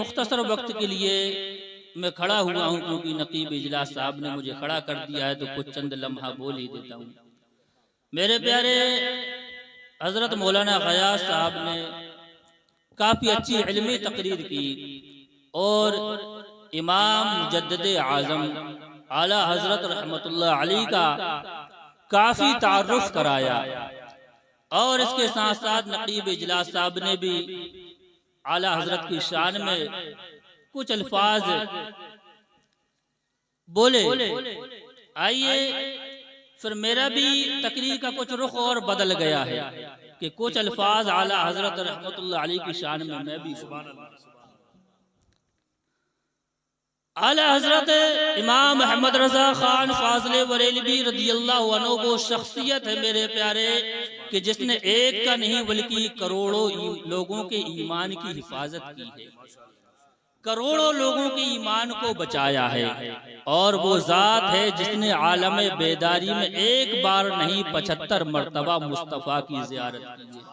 मुख्तसर वक्त के लिए मैं खड़ा हुआ हूँ, क्योंकि नकीब इजलास साहब ने मुझे खड़ा कर दिया है, तो कुछ चंद लम्हा बोल ही देता हूँ। मेरे प्यारे हजरत मौलाना गयास साहब ने काफ़ी अच्छी इल्मी तकरीर की और इमाम मुजद्दिद आज़म आला हजरत रहमतुल्लाह अलैह का काफ़ी तारुफ कराया। और इसके साथ साथ नकीब इजलास साहब ने भी आला हजरत की शान में कुछ अल्फाज बोले। आइए फिर मेरा भी तकरीर का कुछ रुख और बदल गया है कि कुछ अल्फाज आला हजरत रहमतुल्लाह अलैह की शान में मैं भी आला हजरत इमाम अहमद रजा खान फाजले बरेलवी रदियल्लाहु अन्हु वो शख्सियत है मेरे प्यारे कि जिसने एक का नहीं बल्कि करोड़ों लोगों के ईमान की हिफाजत की है, करोड़ों लोगों के ईमान को बचाया है। और वो जात है जिसने आलम बेदारी में एक बार नहीं 75 मरतबा मुस्तफ़ा की ज़ियारत की है,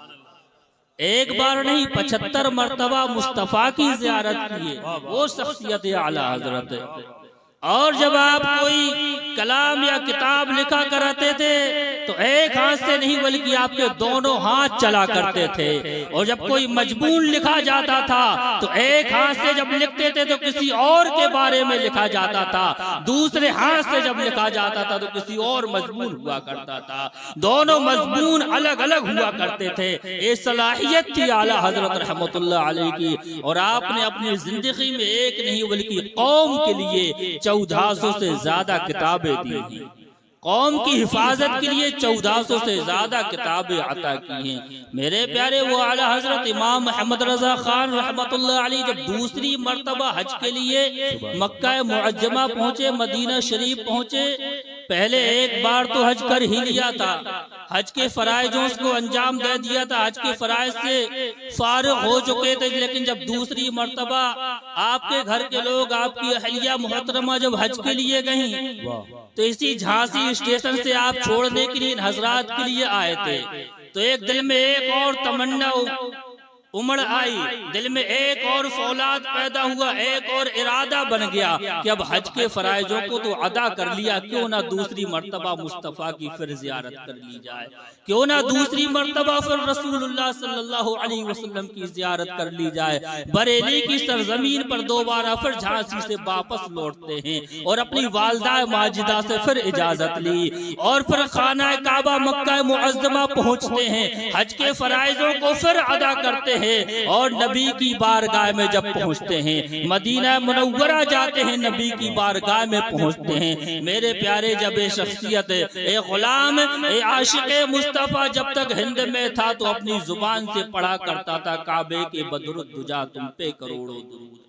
एक बार नहीं 75 मरतबा मुस्तफ़ा की ज़ियारत की है। वो शख्सियत आला हजरत है। और जब आप कोई कलाम या किताब लिखा कराते थे तो एक हाथ से नहीं बल्कि आपके दोनों हाथ चला करते थे। और जब कोई मजमून लिखा जाता था तो एक हाथ से जब लिखते थे तो किसी और के बारे में लिखा जाता था, दूसरे हाथ से जब लिखा जाता था तो किसी और मजमून हुआ करता था। दोनों मजमून अलग अलग हुआ करते थे। ये सलाहियत थी आला हजरत रहमतुल्लाह अलैह की। और आपने अपनी जिंदगी में एक नहीं बल्कि कौम के लिए 1400 से ज्यादा किताबें दी हैं, कौम की हिफाजत के लिए 1400 से ज्यादा किताबें अता की हैं। मेरे प्यारे वो आला हजरत इमाम अहमद रजा खान रहमतुल्लाह अलैह जब दूसरी मर्तबा हज के लिए मक्का मुअज्जमा पहुंचे, मदीना शरीफ पहुंचे, पहले एक बार तो हज कर ही लिया था, हज के फराइजों को अंजाम दे दिया था, हज के फराइज से फारिग हो चुके थे। लेकिन जब दूसरी मर्तबा आपके घर के लोग, आपकी अहलिया मुहतरमा जब हज के लिए गईं तो इसी झांसी स्टेशन से आप छोड़ने के लिए हजरात के लिए आए थे। तो एक दिल में एक और तमन्ना उमड़ आई, दिल में एक और फौलाद पैदा हुआ, एक और इरादा बन गया कि अब हज के फराइजों को तो अदा कर लिया, क्यों ना दूसरी मर्तबा मुस्तफ़ा की फिर जियारत कर ली जाए, क्यों ना दूसरी मर्तबा फिर रसूलुल्लाह सल्लल्लाहु अलैहि वसल्लम की जियारत कर ली जाए। बरेली की सरजमीन पर दोबारा फिर झांसी से वापस लौटते हैं और अपनी वालदा माजिदा से फिर इजाजत ली और फिर खाना काबा मक्का मुअज्जमा पहुंचते हैं, हज के फराइजों को फिर अदा करते हैं और नबी की बारगाह में जब पहुंचते हैं, मदीना मुनव्वरा जाते हैं, नबी की बारगाह में पहुंचते हैं। मेरे प्यारे जब ये शख्सियत ए गुलाम ए आशिक़े मुस्तफ़ा जब तक हिंद में था तो अपनी जुबान से पढ़ा करता था काबे के बदरुद्दुजा तुम पे करोड़ों दुरूद,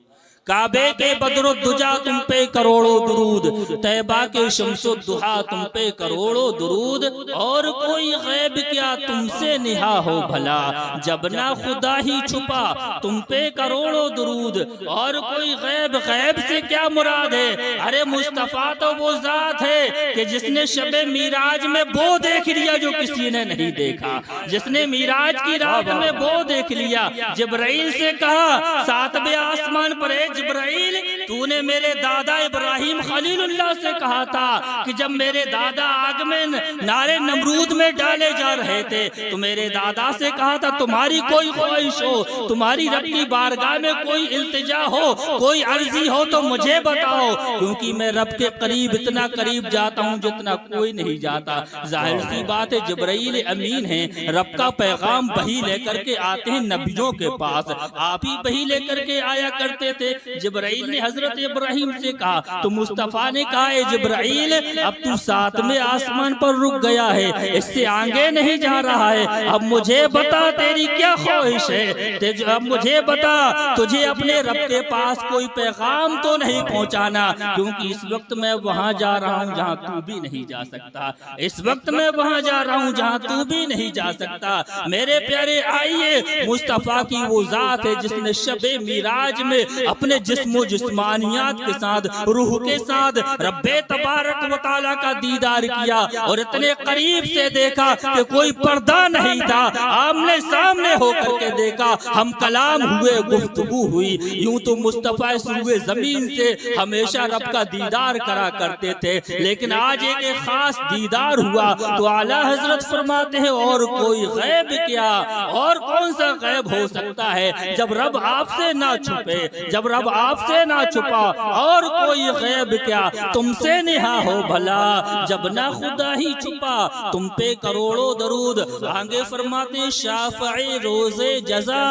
काबे के बदरुद्दुजा तुम पे करोड़ों दुरूद, तैबा के शम्सुद्दुहा तुम पे करोड़ों दुरूद। और कोई गैब क्या तुमसे निहा हो भला, जब ना खुदा ही छुपा तुम पे करोड़ों दुरूद। और कोई गैब, गैब से क्या मुराद है? अरे मुस्तफ़ा तो वो जात है कि जिसने शबे मीराज में वो देख लिया जो किसी ने नहीं देखा, जिसने मीराज की रात में वो देख लिया। जिब्राइल से कहा सातवें आसमान पर, जिब्राइल तूने मेरे दादा इब्राहिम खलीलुल्लाह से कहा था कि जब मेरे दादा आग में नारे नमरूद में डाले जा रहे थे तो मेरे दादा से कहा था तुम्हारी कोई ख्वाहिश हो, तुम्हारी रब की बारगाह में कोई इल्तिजा हो, कोई अर्जी हो तो मुझे बताओ, क्योंकि मैं रब के करीब इतना करीब जाता हूँ जितना कोई नहीं जाता। जाहिर सी बात है जिब्राइल अमीन है, रब का पैगाम वही लेकर के आते हैं नबियों के पास, आप ही वही लेकर के आया करते थे। जिब्राइल ने हजरत इब्राहिम से कहा तो मुस्तफा ने कहा ए जिब्राइल अब तू 7वें आसमान पर रुक गया है, इससे आगे नहीं जा रहा है, अब मुझे बता तेरी क्या ख्वाहिश है, अब मुझे बता तुझे अपने रब के पास कोई पैगाम तो नहीं पहुंचाना, क्योंकि इस वक्त मैं वहां जा रहा हूं जहां तू भी नहीं जा सकता, इस वक्त मैं वहां जा रहा हूं जहां तू भी नहीं जा सकता। मेरे प्यारे आइए, मुस्तफा की वो जात है जिसने शबे मिराज में अपने जिस्मो जिस्मान जिस्मानियात के साथ, रूह के साथ रब्बे तबारक व तआला का दीदार किया और इतने करीब से देखा कि कोई पर्दा नहीं था, आमने सामने होकर के देखा, हम कलाम हुए, गुफ्तगू हुई। यूं तो मुस्तफा सुए जमीन से हमेशा रब का दीदार करा करते थे, लेकिन आज एक खास दीदार हुआ तो आला हजरत फरमाते हैं और कोई गैब क्या, और कौन सा गैब हो सकता है जब रब आपसे ना छुपे, जब रब आपसे ना छुपा, और कोई गैब क्या तुमसे नेहा हो भला, जब ना खुदा ही छुपा तुम पे करोड़ों दरूद। आगे फरमाते शाफ़ई रोज़े जज़ा,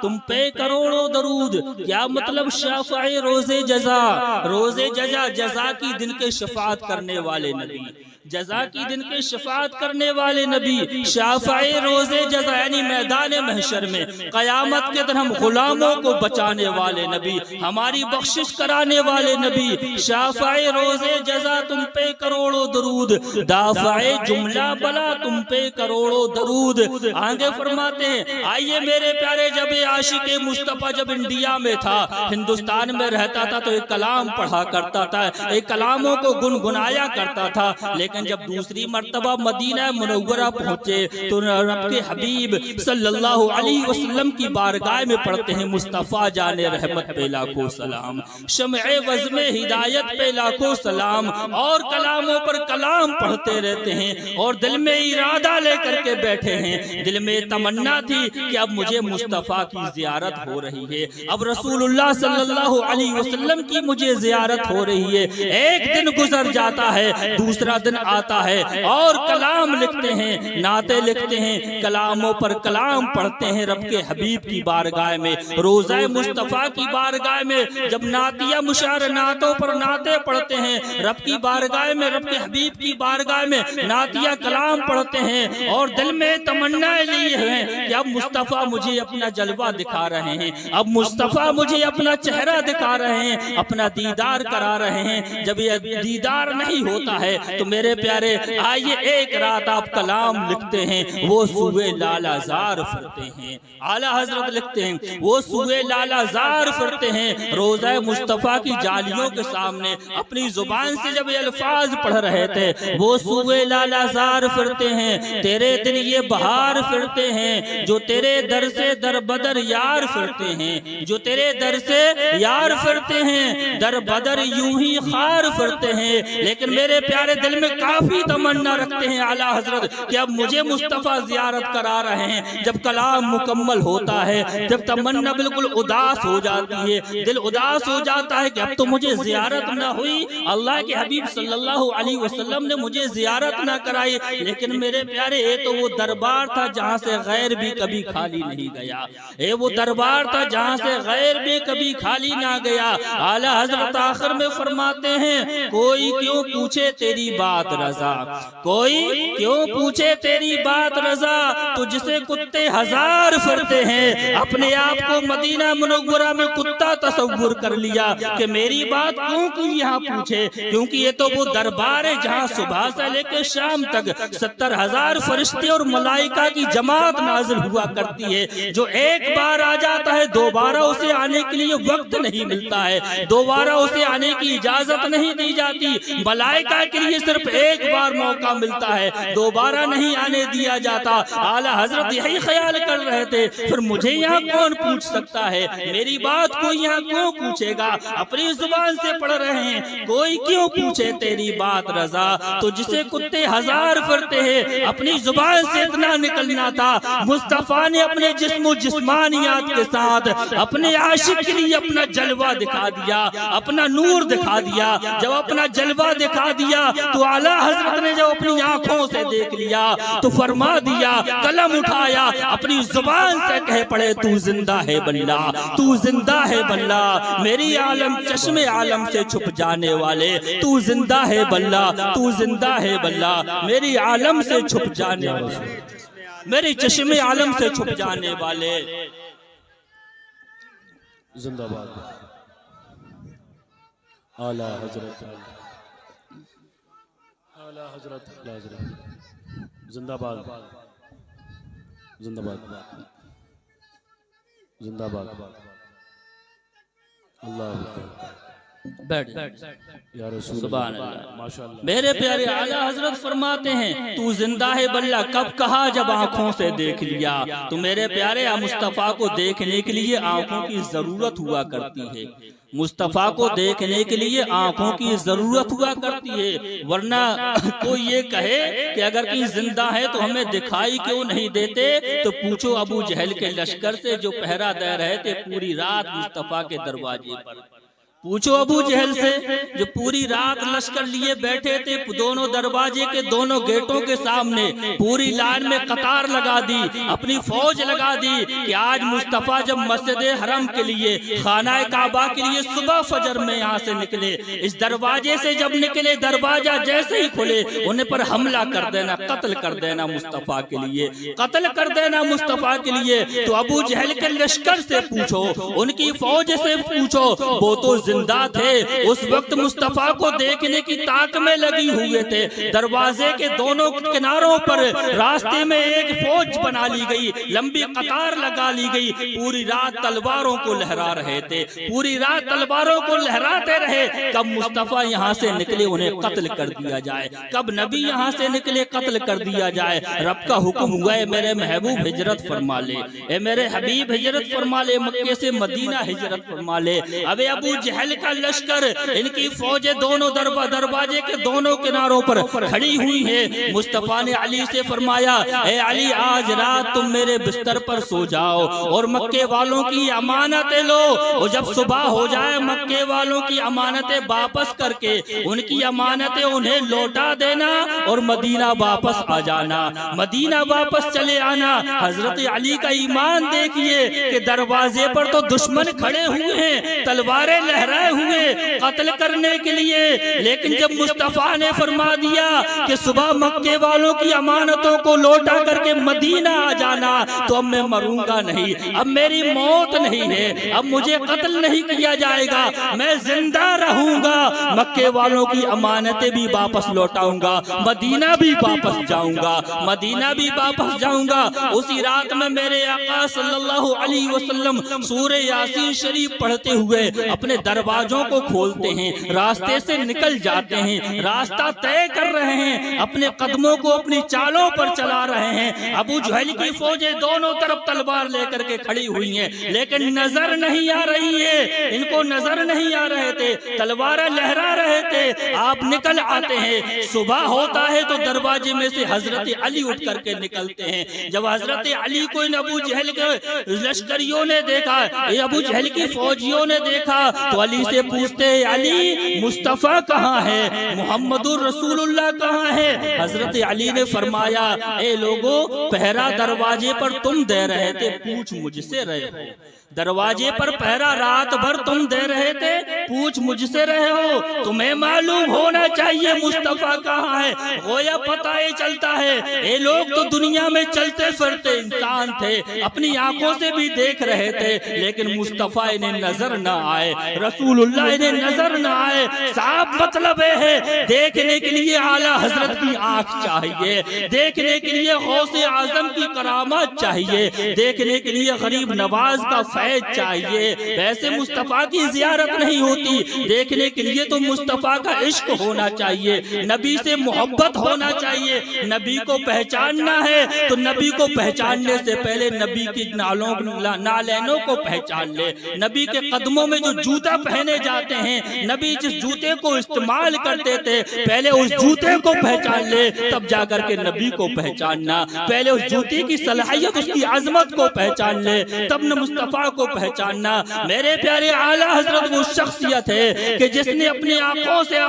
तुम पे करोड़ों दरूद। क्या मतलब शाफ़ई रोज़े जज़ा? रोज़े जज़ा, जज़ा की दिन के शफाअत करने वाले नबी, जज़ा की दिन के शफाअत करने वाले नबी, शाफ़ई रोज़े जज़ा यानी मैदान महशर में क़यामत के दिन हम गुलामों को बचाने वाले नबी, हमारी बख्शिश कराने वाले नबी। शाफ़ई रोज़े जज़ा तुम पे करोड़ों दरूद, दाफ़ाए जुमला बला तुम पे करोड़ों दरूद। आगे फरमाते हैं आइए मेरे प्यारे, जब आशिक़े मुस्तफ़ा जब इंडिया में था, हिंदुस्तान में रहता था, तो एक कलाम पढ़ा करता था, एक कलामों को गुनगुनाया करता था। लेकिन जब दूसरी मर्तबा मदीना मुनव्वरा पहुंचे तो रब के हबीब सल्लल्लाहु अलैहि वसल्लम की बारगाह में पढ़ते हैं मुस्तफ़ा जाने रहमत पे लाखों सलाम, शम्ए वज़्म हिदायत पे लाखों सलाम, और कलामों पर कलाम पढ़ते रहते हैं और दिल में इरादा लेकर के बैठे हैं, दिल में तमन्ना थी कि अब मुझे मुस्तफ़ा की ज़ियारत हो रही है, अब रसूलुल्लाह सल्लल्लाहु अलैहि वसल्लम की मुझे ज़ियारत हो रही है। एक दिन गुजर जाता है, दूसरा दिन आता है और कलाम लिखते हैं, नाते लिखते हैं, कलामों पर कलाम पढ़ते हैं रब के हबीब की बारगाह में, रोज़ा मुस्तफ़ा की बारगाह में। जब नातिया मुशार नातों पर नाते पढ़ते हैं रब की बारगाह में, रब के हबीब की बारगाह में नातिया कलाम पढ़ते हैं और दिल में तमन्नाएं लिए हैं कि अब मुस्तफ़ा मुझे अपना जलवा दिखा रहे हैं, अब मुस्तफ़ा मुझे अपना चेहरा दिखा रहे हैं, अपना दीदार करा रहे हैं। जब ये दीदार नहीं होता है तो मेरे प्यारे आइए एक रात आप कलाम लिखते हैं, वो सुए लालाजार फिरते हैं, आला हजरत लिखते हैं वो सुए लालाजार फिरते हैं, रोज़ा मुस्तफ़ा की जालियों के सामने अपनी जुबान से जब ये अल्फाज पढ़ रहे थे, वो सुए लालाजार फिरते हैं, तेरे दिन ये बहार फिरते हैं, जो तेरे दर से दर बदर यार फिरते हैं, जो तेरे दर से यार फिरते हैं, दर बदर यूं ही खार फिरते हैं। लेकिन मेरे प्यारे दिल में काफी तमन्ना रखते हैं आला हजरत कि अब मुझे मुस्तफ़ा ज़ियारत करा रहे हैं। जब कलाम मुकम्मल होता है, जब तमन्ना बिल्कुल उदास हो जाती है, दिल उदास हो जाता है कि अब तो मुझे ज़ियारत ना हुई, अल्लाह के हबीब सल्लल्लाहु अलैहि वसल्लम ने मुझे ज़ियारत ना कराई। लेकिन मेरे प्यारे ये तो वो दरबार था जहाँ से गैर भी कभी खाली नहीं गया, ये वो दरबार था जहाँ से गैर भी कभी खाली ना गया। आला हजरत आखिर में फरमाते हैं कोई क्यों पूछे तेरी बात रजा, कोई क्यों पूछे तेरी बात रजा, तुझसे कुत्ते हजार फिरते हैं। अपने आप को मदीना मुनव्वरा में कुत्ता तसव्वुर कर लिया कि मेरी बात क्यों यहाँ पूछे, क्योंकि ये तो वो दरबार है जहाँ सुबह से लेकर शाम तक 70,000 फरिश्ते और मलाइका की जमात नाजिल हुआ करती है। जो एक बार आ जाता है दोबारा उसे आने के लिए वक्त नहीं मिलता है, दोबारा उसे आने की इजाजत नहीं दी जाती। मलाइका के लिए सिर्फ एक बार मौका मिलता है, दोबारा नहीं आने दिया जाता। आला हजरत यही ख्याल कर रहे थे फिर मुझे यहाँ कौन पूछ सकता है, मेरी बात कोई यहाँ क्यों पूछेगा, अपनी जुबान से पढ़ रहे हैं कोई क्यों पूछे तेरी बात रजा, तो जिसे कुत्ते हजार फिरते हैं अपनी जुबान से इतना निकलना था। मुस्तफा ने अपने जिस्म जिस्मानियात के साथ अपने आशिक के लिए अपना जलवा दिखा दिया, अपना नूर दिखा दिया। जब अपना जलवा दिखा दिया तो आला हजरत ने जब अपनी आंखों से देख लिया तो फरमा दिया, कलम उठाया, अपनी जुबान से कह पड़े तू जिंदा है बल्ला, तू जिंदा है बल्ला, मेरी आलम चश्मे आलम से छुप जाने वाले, तू जिंदा है बल्ला, तू जिंदा है बल्ला, मेरी आलम से छुप जाने वाले, मेरे चश्मे आलम से छुप जाने वाले। जिंदाबाद आला हजरत, आला हजरत, जिंदाबाद जिंदाबाद जिंदाबाद, अल्लाह बैठ या रसूल सुभान अल्लाह, अल्लाह। माशाअल्लाह। मेरे प्यारे आला हजरत फरमाते हैं तू जिंदा है बल्ला कब कहा जब आंखों से देख लिया। तो मेरे प्यारे मुस्तफ़ा को देखने के लिए आंखों की जरूरत हुआ करती है, मुस्तफ़ा को देखने के लिए आंखों की जरूरत हुआ करती है। वरना कोई ये कहे कि अगर कहीं जिंदा है तो हमें दिखाई क्यों नहीं देते, तो पूछो अबू जहल के लश्कर से जो पहरा दे रहे थे पूरी रात मुस्तफ़ा के दरवाजे पर। पूछो अबू जहल से जो पूरी रात लश्कर लिए बैठे थे, दोनों दरवाजे के दोनों गेटों के सामने पूरी लाइन में कतार लगा दी, अपनी फौज लगा दी कि आज मुस्तफ़ा जब मस्जिद हरम के लिए खाना काबा के लिए सुबह फजर में यहाँ से निकले, इस दरवाजे से जब निकले दरवाजा जैसे ही खुले उन्हें पर हमला कर देना, कत्ल कर देना मुस्तफ़ा के लिए, कत्ल कर देना मुस्तफ़ा के लिए। तो अबू जहल के लश्कर से पूछो, उनकी फौज से पूछो, वो तो जिंदा थे, उस वक्त मुस्तफ़ा को देखने की ताक में लगी हुए थे। दरवाजे के दोनों किनारों पर रास्ते में एक फौज बना ली गई, लंबी कतार लगा ली गई, पूरी रात तलवारों को लहरा रहे थे, पूरी रात तलवारों को लहराते रहे। कब मुस्तफ़ा यहाँ से निकले उन्हें कत्ल कर दिया जाए, कब नबी यहाँ से निकले कत्ल कर दिया जाए। रब का हुक्म हुआ है मेरे महबूब हिजरत फरमा ले, ए मेरे हबीब हिजरत फरमा ले, मक्के से मदीना हिजरत फरमा ले। अबे अबू जहल का लश्कर, इनकी फौजें दोनों दरवाजे के दोनों किनारों पर खड़ी हुई है। मुस्तफ़ा ने अली से फरमाया, ए अली आज रात तुम मेरे बिस्तर पर सो जाओ और मक्के वालों की अमानतें लो, और जब सुबह हो जाए मक्के वालों की अमानतें वापस करके उनकी अमानतें उन्हें लौटा देना और मदीना वापस आ जाना, मदीना वापस चले आना। हजरत अली का ईमान देखिए कि दरवाजे पर तो दुश्मन खड़े हुए हैं, तलवारें लहराए हुए कत्ल करने के लिए, लेकिन जब मुस्तफ़ा ने फरमा दिया कि सुबह मक्के वालों की अमानतों को लौटा करके मदीना आ जाना, तो अब मैं मरूंगा नहीं, अब मेरी मौत नहीं है, अब मुझे कत्ल नहीं किया जाएगा, मैं जिंदा रहूंगा, मक्के वालों की अमानतें भी वापस लौटाऊंगा, मदीना भी वापस जाऊंगा, मदीना भी वापस जाऊंगा। उसी रात में मेरे आका सल्लल्लाहु अलैहि वसल्लम सूरह यासीन शरीफ पढ़ते हुए अपने दरवाजों को खोलते हैं, रास्ते से निकल जाते हैं, रास्ता तय कर रहे हैं, अपने कदमों को अपनी चालों पर चला रहे हैं। अबू जहल की फौजें दोनों तरफ तलवार लेकर के खड़ी हुई हैं, लेकिन नजर नहीं आ रही है, इनको नजर नहीं आ रहे थे, तलवारें लहरा रहे थे। आप निकल आते हैं, सुबह होता है तो दरवाजे में से हजरत अली उठ करके निकलते हैं। जब हजरत अली को इन अबू जहल के लश्करियों ने देखा, अबू जहल की फौजियों ने देखा, तो अली से पूछते हैं, अली मुस्तफ़ा कहाँ है, मुहम्मदुर रसूलुल्लाह कहाँ है। हजरत अली ने फरमाया, ए लोगो पहरा दरवाजे पर तुम दे रहे थे, पूछ मुझसे रहे हो, दरवाजे पर पहरा रात भर तुम दे रहे थे, पूछ मुझसे रहे हो, तुम्हें मालूम होना चाहिए मुस्तफ़ा कहाँ है, गोया पता ही चलता है। ये लोग तो दुनिया में चलते फिरते इंसान थे, अपनी आंखों से भी देख रहे थे, लेकिन मुस्तफ़ा इन्हें नजर न आए, रसूलुल्लाह इन्हें नजर न आए। साफ मतलब है देखने के लिए आला हजरत की आंख चाहिए, देखने के लिए गौसे आजम की करामत चाहिए, देखने के लिए गरीब नवाज का फैज चाहिए। वैसे मुस्तफ़ा की ज़ियारत नहीं होती, देखने के लिए तो मुस्तफ़ा का इश्क होना चाहिए, नबी से मोहब्बत होना चाहिए। नबी को पहचानना है तो नबी को पहचानने से पहले नबी की नालैनों को पहचान ले, नबी के कदमों में जो जूता पहने जाते हैं, नबी जिस जूते को इस्तेमाल करते थे पहले उस जूते को पहचान ले, तब जाकर के नबी को पहचानना। पहले उस जूते की सलाहियत उसकी अजमत को पहचान ले, तब न मुस्तफ़ा को पहचानना। मेरे प्यारे आला हजरत वो शख्सियत है कि जिसने अपनी आंखों से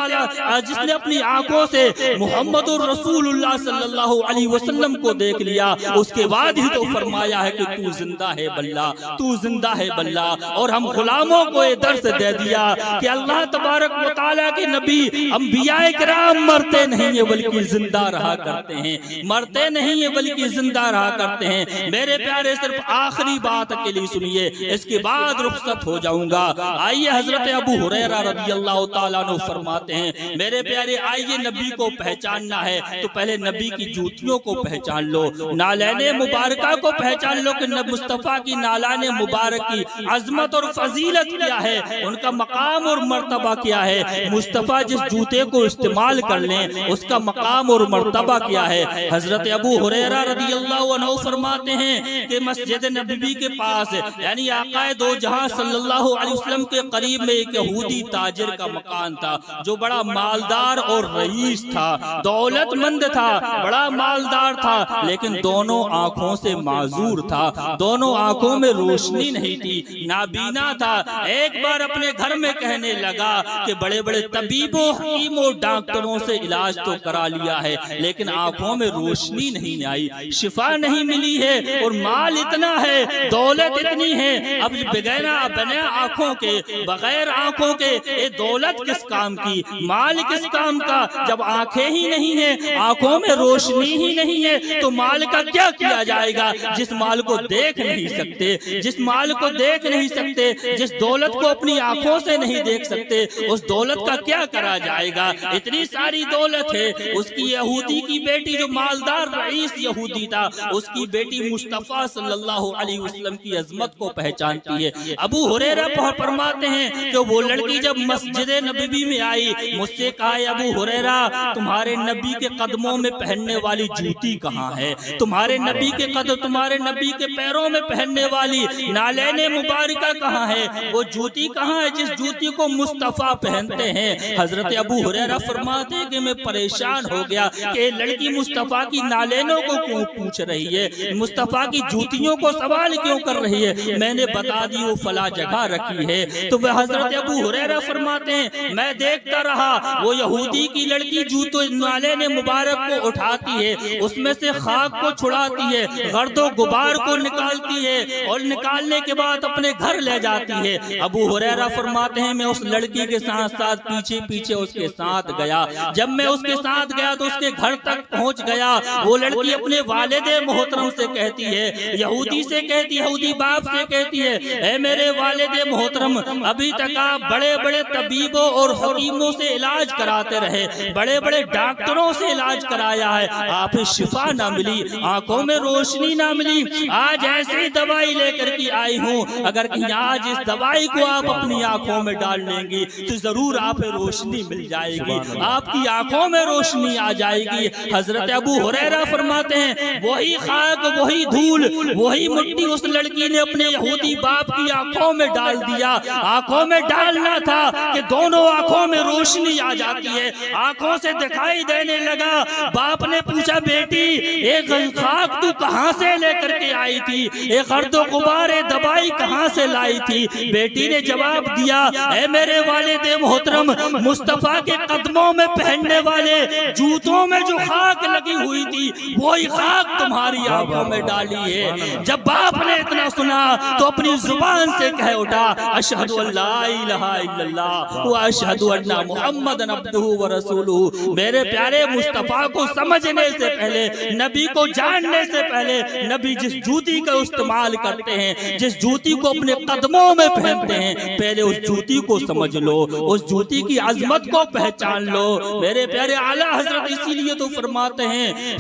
जिसने अपनी आंखों से मुहम्मदुर रसूलुल्लाह सल्लल्लाहु अलैहि वसल्लम को देख लिया, उसके बाद ही तो फरमाया है कि तू जिंदा है बल्ला, तू जिंदा है बल्ला। और हम गुलामों को ये दर्स दे दिया कि अल्लाह तबारक व तआला के नबी अंबियाए किराम मरते नहीं है बल्कि जिंदा रहा करते हैं, मरते नहीं है बल्कि जिंदा रहा करते हैं। मेरे प्यारे सिर्फ आखिरी बात के लिए सुनिए, इसके बाद रुखसत हो जाऊंगा। आइए हजरत अबू हुरैरा रदियल्लाहु ताला अन्हु फरमाते हैं, मेरे प्यारे आइए नबी को पहचानना है तो पहले नबी की जूतियों को पहचान लो, नालैने मुबारका को पहचान लो कि मुस्तफ़ा की नालाने मुबारक की अजमत और फजीलत क्या है, उनका मकाम और मर्तबा क्या है। मुस्तफ़ा जिस जूते को इस्तेमाल कर लें उसका मकाम और मर्तबा क्या है। हजरत अबू हुरैरा रदियल्लाहु अन्हु फरमाते हैं कि मस्जिद नबवी के पास यानी आकाए दो जहां सल्लल्लाहु अलैहि वसल्लम के करीब में एक यहूदी ताजिर का मकान था जो बड़ा मालदार और रईस था, दौलतमंद था, बड़ा मालदार था, लेकिन दोनों आंखों से माजूर था, दोनों आंखों में रोशनी नहीं थी, नाबीना था। एक बार अपने घर में कहने लगा कि बड़े बड़े तबीबों हकीमों डॉक्टरों से इलाज तो करा लिया है लेकिन आंखों में रोशनी नहीं आई, शिफा नहीं मिली है, और माल इतना है, दौलत इतनी है, अब बगैर आंखों के बगैर आंखों के ये दौलत किस काम की, माल किस काम का। जब आंखें ही नहीं है, आंखों में रोशनी ही नहीं है तो माल का क्या किया जाएगा। जिस माल को देख नहीं सकते, जिस माल को देख नहीं सकते, जिस दौलत को अपनी आंखों से नहीं देख सकते, उस दौलत का क्या करा जाएगा। इतनी सारी दौलत है। उसकी यहूदी की बेटी जो मालदार रईस यहूदी था, उसकी बेटी मुस्तफा सल्लल्लाहु अलैहि वसल्लम की अजमत को पहचानती है। अबू हुरैरा फरमाते हैं कि वो लड़की जब मस्जिद नबवी में आई, मुझसे कहा, अबू हुरैरा तुम्हारे नबी के कदमों में पहनने वाली जूती कहाँ है, तुम्हारे नबी के कदम, तुम्हारे नबी के पैरों में पहनने वाली नालैने मुबारका कहाँ है, वो जूती कहाँ है जिस जूती को मुस्तफा पहनते हैं। हजरत अबू हुरैरा फरमाते हैं कि मैं परेशान हो गया कि लड़की मुस्तफा की नालैनों को क्यों पूछ रही है, मुस्तफा की जूतियों को सवाल क्यों कर रही है। मैंने बता दी वो फला जगह रखी है। तो वह हजरत अबू हुरैरा फरमाते हैं मैं देखता रहा, वो यहूदी की लड़की जूतों नालैने मुबारक को उठाती है, उसमें से खाक को छुड़ाती है, गर्दो गुबार को निकालती है और निकालने के बाद अपने घर ले जाती है। अबू हुरैरा फरमाते हैं मैं उस लड़की के साथ साथ पीछे पीछे उसके साथ गया। जब मैं उसके साथ गया तो उसके घर तक पहुंच गया। वो लड़की अपने वालिदे मोहतरम से कहती है, यहूदी से कहती है, यहूदी बाप से कहती है, ऐ मेरे वालिदे मोहतरम, अभी तक आप बड़े बड़े तबीबों और हकीमों से इलाज कराते रहे, बड़े बड़े डॉक्टरों से इलाज कराया है, आप शिफा ना मिली, आंखों में रोशनी ना मिली। आज ऐसी दवाई लेकर के आई हूँ, अगर कहीं आज इस दवाई को आप अपनी आंखों में डाल लेंगी तो जरूर आप रोशनी मिल जाएगी, आपकी आंखों में रोशनी आ जाएगी। हजरत अबू हुरैरा फरमाते हैं वही खाक, वही धूल, वही मिट्टी उस लड़की ने अपने यहूदी बाप की आंखों में डाल दिया। आंखों में डालना था कि दोनों आंखों में रोशनी आ जाती है, आंखों से दिखाई देने लगा। बाप ने पूछा बेटी एक खाक तू कहां से लेकर के आई थी, एक गर्दो गुबारे दवाई कहां से लाई थी। बेटी ने जवाब दिया, ऐ मेरे वालिदे मोहतरम, मुस्तफा के कदमों में पहनने वाले जूतों में जो खाक लगी हुई थी वही खाक तुम्हारी आंखों में डाली है। जब बाप ने इतना सुना तो अपनी जुबान से कह उठा, अशहदु अल्ला इलाहा इल्लल्लाह व अशहदु अन्ना मुहम्मदन अब्दुहु व रसूलुहु। मेरे प्यारे मुस्तफा को समझने से पहले, नबी को जानने से पहले, नबी जिस जूती का इस्तेमाल करते हैं, जिस जूती को अपने कदमों में पहनते हैं, पहले उस जूती को समझ लो, उस जूती की अजमत को पहचान लो। मेरे प्यारे आला हजरत इसीलिए तो फरमाते हैं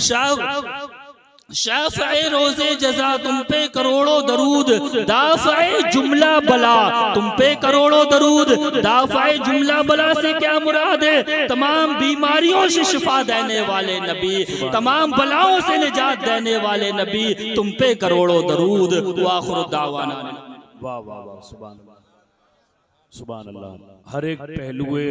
शाफ़े रोज़े जज़ा तुम पे करोड़ों दरूद, दाफ़े जुमला बला तुम पे करोड़ों दरूद। दाफ़े जुमला बला से क्या मुराद है? तमाम बीमारियों से शिफा देने वाले नबी, तमाम बलाओं से निजात देने वाले नबी, तुम पे करोड़ों दरूद। व आखिरु दावाना। वाह वाह वाह, सुभान अल्लाह, सुभान अल्लाह। हर एक पहलुए